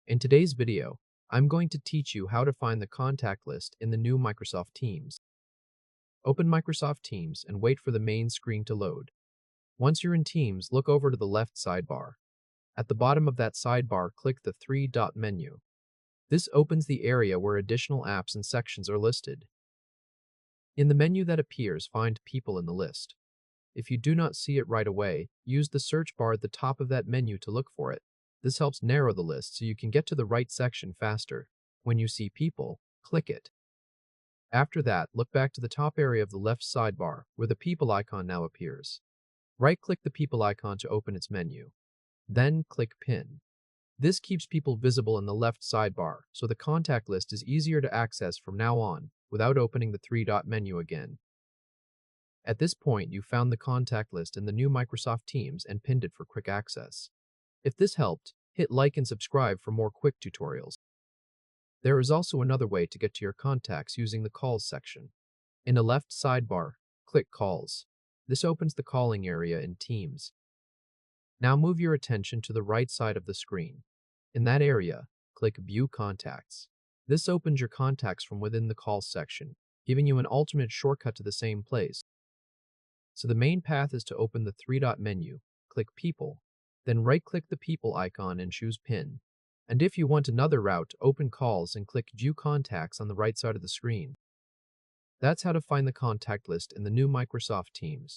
In today's video, I'm going to teach you how to find the contact list in the new Microsoft Teams. Open Microsoft Teams and wait for the main screen to load. Once you're in Teams, look over to the left sidebar. At the bottom of that sidebar, click the three-dot menu. This opens the area where additional apps and sections are listed. In the menu that appears, find People in the list. If you do not see it right away, use the search bar at the top of that menu to look for it. This helps narrow the list so you can get to the right section faster. When you see People, click it. After that, look back to the top area of the left sidebar where the People icon now appears. Right-click the People icon to open its menu. Then click Pin. This keeps People visible in the left sidebar, so the contact list is easier to access from now on without opening the three-dot menu again. At this point, you found the contact list in the new Microsoft Teams and pinned it for quick access. If this helped, hit like and subscribe for more quick tutorials. There is also another way to get to your contacts using the Calls section. In the left sidebar, click Calls. This opens the calling area in Teams. Now move your attention to the right side of the screen. In that area, click View Contacts. This opens your contacts from within the Calls section, giving you an alternate shortcut to the same place. So the main path is to open the three-dot menu, click People, then right-click the People icon and choose Pin. And if you want another route, open Calls and click View Contacts on the right side of the screen. That's how to find the contact list in the new Microsoft Teams.